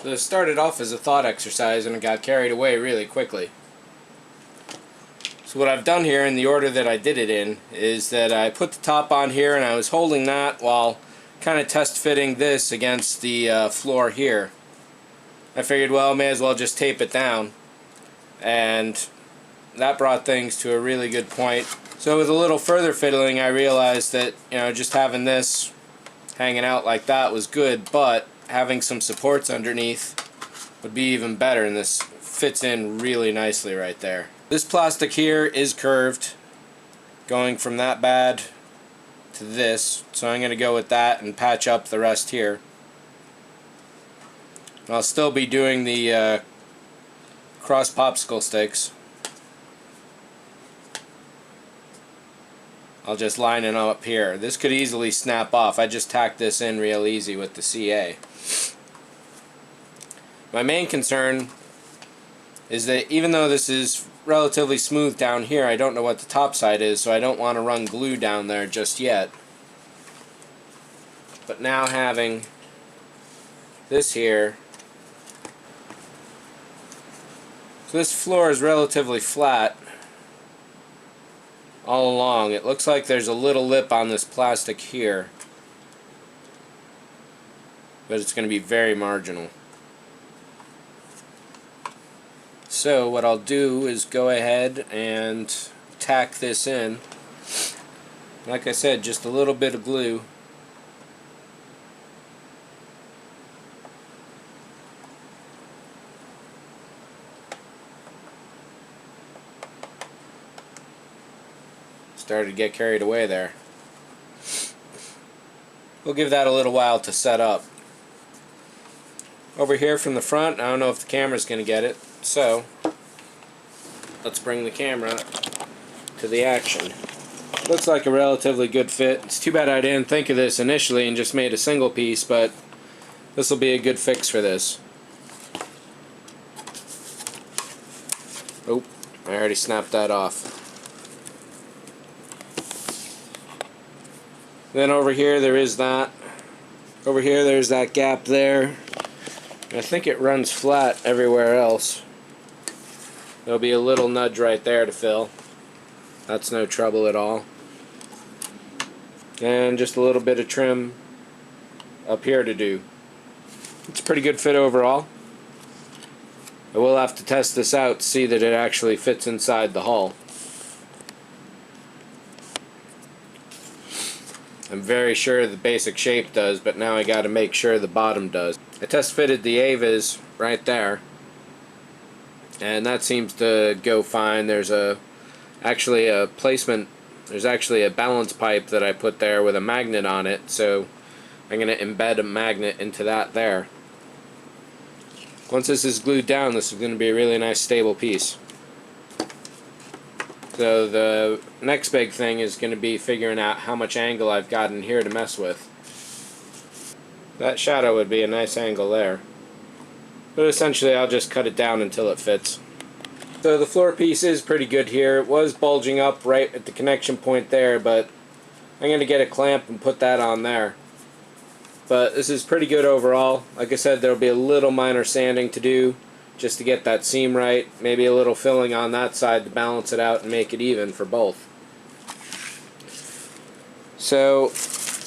So it started off as a thought exercise and it got carried away really quickly. So what I've done here in the order that I did it in is that I put the top on here and I was holding that while kind of test fitting this against the floor here. I figured, well, may as well just tape it down, and that brought things to a really good point. So with a little further fiddling, I realized that, you know, just having this hanging out like that was good, but having some supports underneath would be even better, and this fits in really nicely right there. This plastic here is curved, going from that bad to this, so I'm going to go with that and patch up the rest here. I'll still be doing the cross popsicle sticks. I'll just line it up here. This could easily snap off. I just tacked this in real easy with the CA. My main concern is that even though this is relatively smooth down here, I don't know what the top side is, so I don't want to run glue down there just yet. But now having this here, so this floor is relatively flat all along. It looks like there's a little lip on this plastic here, but it's going to be very marginal. So what I'll do is go ahead and tack this in. Like I said, just a little bit of glue. Started to get carried away there. We'll give that a little while to set up. Over here from the front, I don't know if the camera's going to get it, so let's bring the camera to the action. Looks like a relatively good fit. It's too bad I didn't think of this initially and just made a single piece, but this will be a good fix for this. Oh, I already snapped that off. Then over here there is that. Over here there's that gap there. I think it runs flat everywhere else. There'll be a little nudge right there to fill. That's no trouble at all. And just a little bit of trim up here to do. It's a pretty good fit overall. I will have to test this out to see that it actually fits inside the hull. I'm very sure the basic shape does, but now I got to make sure the bottom does. I test fitted the AVAs right there, and that seems to go fine. There's actually a placement. There's actually a balance pipe that I put there with a magnet on it, so I'm going to embed a magnet into that there. Once this is glued down, this is going to be a really nice stable piece. So the next big thing is going to be figuring out how much angle I've got in here to mess with. That shadow would be a nice angle there. But essentially I'll just cut it down until it fits. So the floor piece is pretty good here. It was bulging up right at the connection point there, but I'm going to get a clamp and put that on there. But this is pretty good overall. Like I said, there will be a little minor sanding to do just to get that seam right. Maybe a little filling on that side to balance it out and make it even for both. So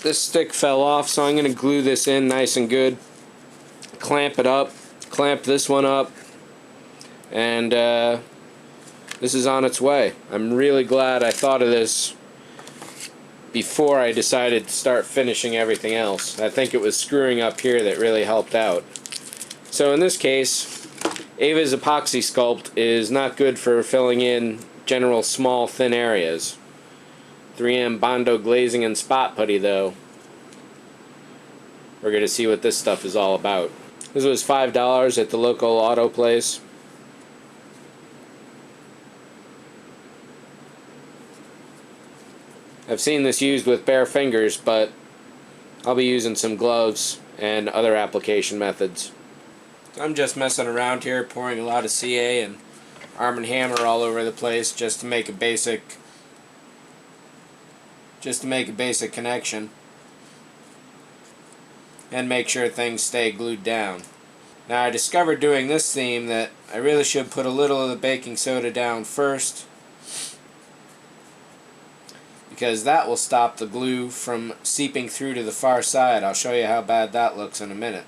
this stick fell off, so I'm going to glue this in nice and good. Clamp it up. Clamp this one up. And this is on its way. I'm really glad I thought of this before I decided to start finishing everything else. I think it was screwing up here that really helped out. So in this case, Ava's epoxy sculpt is not good for filling in general small thin areas. 3M Bondo glazing and spot putty though, we're going to see what this stuff is all about. This was $5 at the local auto place. I've seen this used with bare fingers, but I'll be using some gloves and other application methods. I'm just messing around here, pouring a lot of CA and Arm & Hammer all over the place just to make a basic connection and make sure things stay glued down. Now I discovered doing this theme that I really should put a little of the baking soda down first, because that will stop the glue from seeping through to the far side. I'll show you how bad that looks in a minute.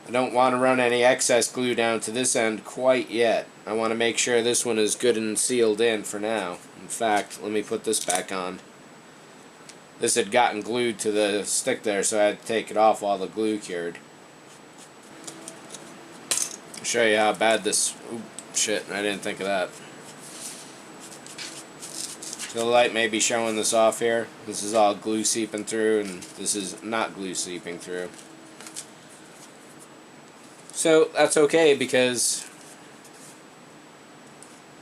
I don't want to run any excess glue down to this end quite yet. I want to make sure this one is good and sealed in for now. In fact, let me put this back on. This had gotten glued to the stick there, so I had to take it off while the glue cured. I'll show you how bad this... Ooh, shit, I didn't think of that. So the light may be showing this off here. This is all glue seeping through, and this is not glue seeping through. So that's okay, because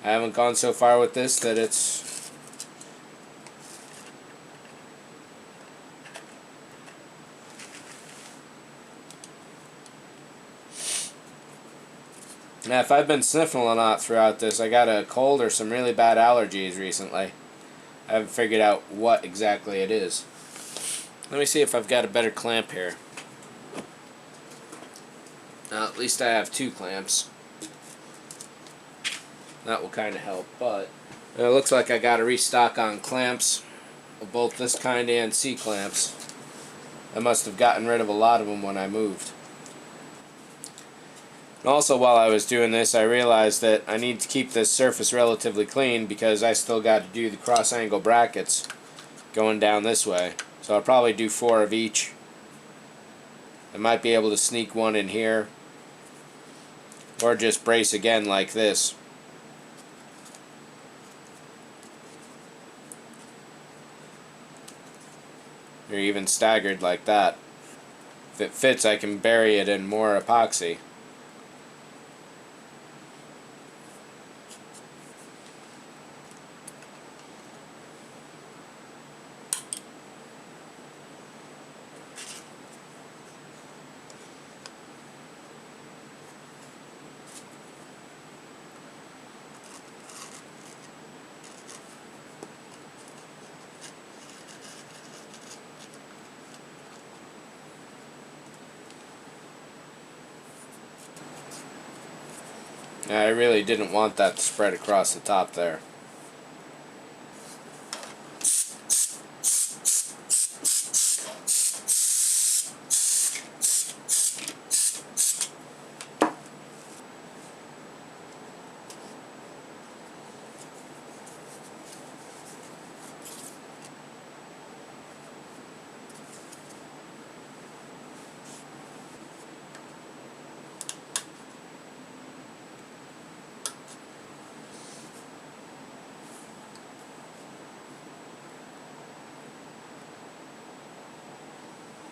I haven't gone so far with this that it's... Now if I've been sniffling a lot throughout this, I got a cold or some really bad allergies recently. I haven't figured out what exactly it is. Let me see if I've got a better clamp here. At least I have 2 clamps. That will kind of help, but it looks like I got to restock on clamps of both this kind and C clamps. I must have gotten rid of a lot of them when I moved. And also, while I was doing this, I realized that I need to keep this surface relatively clean, because I still got to do the cross angle brackets going down this way. So I'll probably do 4 of each. I might be able to sneak one in here, or just brace again like this. Or even staggered like that. If it fits, I can bury it in more epoxy. I really didn't want that to spread across the top there.